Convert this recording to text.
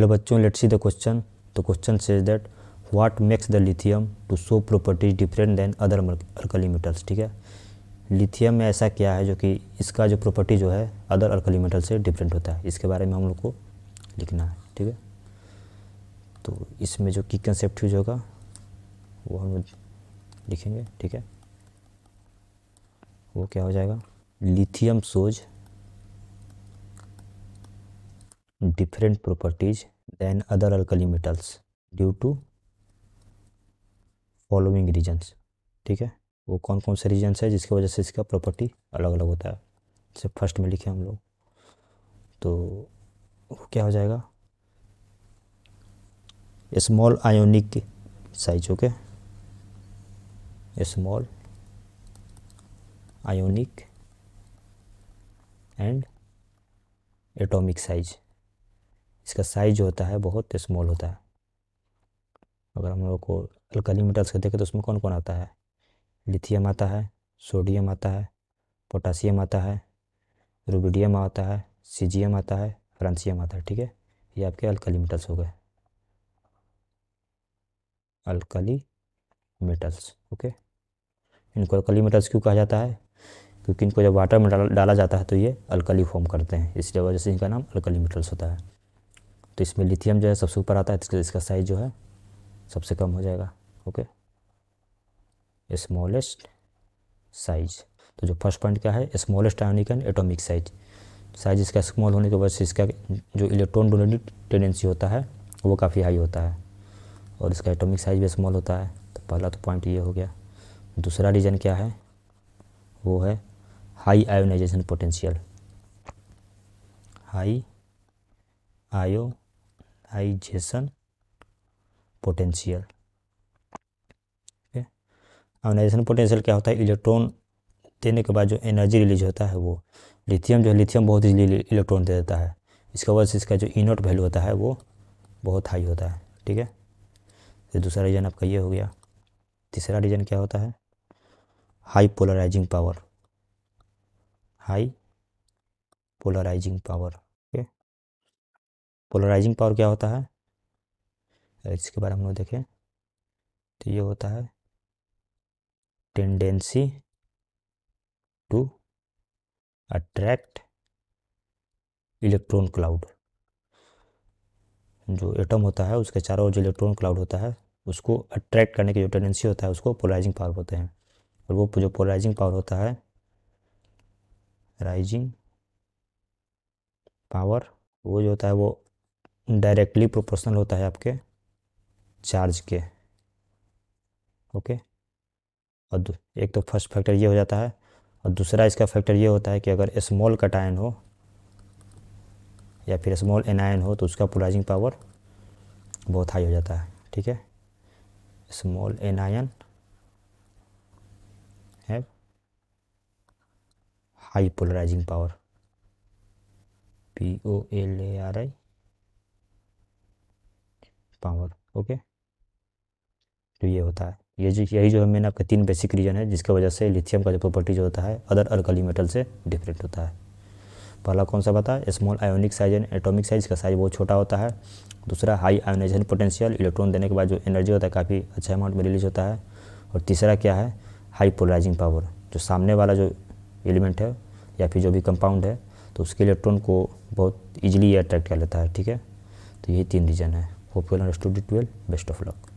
Hello बच्चों, let's see the question. तो question says that what makes the lithium to show properties different than other alkali metals. ठीक है, lithium में ऐसा क्या है जो कि इसका जो प्रॉपर्टी जो है अदर अल्कली मेटल से डिफरेंट होता है, इसके बारे में हम लोग को लिखना है। ठीक है, तो इसमें जो की कंसेप्ट यूज होगा वो हम लोग लिखेंगे। ठीक है, वो क्या हो जाएगा, lithium shows different properties than other alkali metals due to following reasons. ठीक है, वो कौन कौन से रीजन्स है जिसकी वजह से इसका प्रॉपर्टी अलग अलग होता है। जैसे फर्स्ट में लिखे हम लोग, तो वो क्या हो जाएगा, small ionic size. Okay, small ionic and atomic size. इसका साइज जो होता है बहुत स्मॉल होता है। अगर हम लोग को अल्कली मेटल्स को देखें तो उसमें कौन कौन आता है, लिथियम आता है, सोडियम आता है, पोटासियम आता है, रुबिडियम आता है, सीजियम आता है, फ्रांसियम आता है। ठीक है, ये आपके अल्कली मेटल्स हो गए, अल्कली मेटल्स। ओके, इनको अल्कली मेटल्स क्यों कहा जाता है, क्योंकि इनको जब वाटर में डाला जाता है तो ये अल्कली फॉर्म करते हैं, इसलिए वजह से इनका नाम अल्कली मेटल्स होता है। तो इसमें लिथियम जो है सबसे ऊपर आता है, इसका साइज जो है सबसे कम हो जाएगा। Okay, smallest size. तो जो फर्स्ट पॉइंट क्या है, smallest ionic and atomic size. Size इसका स्मॉल होने की वजह से इसका जो इलेक्ट्रॉन डोनेटिंग टेंडेंसी होता है वो काफ़ी हाई होता है, और इसका एटॉमिक साइज भी स्मॉल होता है। तो पहला तो पॉइंट ये हो गया। दूसरा रीज़न क्या है, वो है high ionization potential. High ionization potential. Ionization potential क्या होता है, इलेक्ट्रॉन देने के बाद जो एनर्जी रिलीज होता है वो लिथियम जो है, लिथियम बहुत इजीली इलेक्ट्रॉन दे देता है, इसका वजह से इसका जो इनोट वैल्यू होता है वो बहुत हाई होता है। ठीक है, तो दूसरा रीज़न आपका ये हो गया। तीसरा रीज़न क्या होता है, high polarising power. High polarising power. Okay, polarising power क्या होता है, इसके बारे में हम लोग देखें तो ये होता है tendency to attract electron cloud. जो एटम होता है उसके चारों ओर जो इलेक्ट्रॉन क्लाउड होता है उसको अट्रैक्ट करने की जो टेंडेंसी होता है उसको पोलराइजिंग पावर होते हैं। और वो जो पोलराइजिंग पावर होता है, राइजिंग पावर, वो जो होता है वो डायरेक्टली प्रोपोर्शनल होता है आपके चार्ज के। ओके, और एक तो फर्स्ट फैक्टर ये हो जाता है, और दूसरा इसका फैक्टर ये होता है कि अगर स्मॉल कटायन हो या फिर स्मॉल एनायन हो तो उसका पोलराइजिंग पावर बहुत हाई हो जाता है। ठीक है, स्मॉल एनायन है high polarising power, POLARI power. Okay, तो ये होता है, यही जो है मैंने आपका 3 बेसिक रीजन है जिसकी वजह से लिथियम का जो प्रॉपर्टी जो होता है अदर अल्कली मेटल से डिफरेंट होता है। पहला कौन सा बता, small ionic size and atomic size, का साइज बहुत छोटा होता है। दूसरा हाई आयोनाइजेशन पोटेंशियल, इलेक्ट्रॉन देने के बाद जो एनर्जी होता है काफ़ी अच्छा अमाउंट में रिलीज होता है। और तीसरा क्या है, हाई पोलराइजिंग पावर, जो सामने वाला जो एलिमेंट है या फिर जो भी कंपाउंड है तो उसके इलेक्ट्रॉन को बहुत ईजिली अट्रैक्ट कर लेता है। ठीक है, तो यही 3 रीज़न है। Hope you understood it well, best of luck.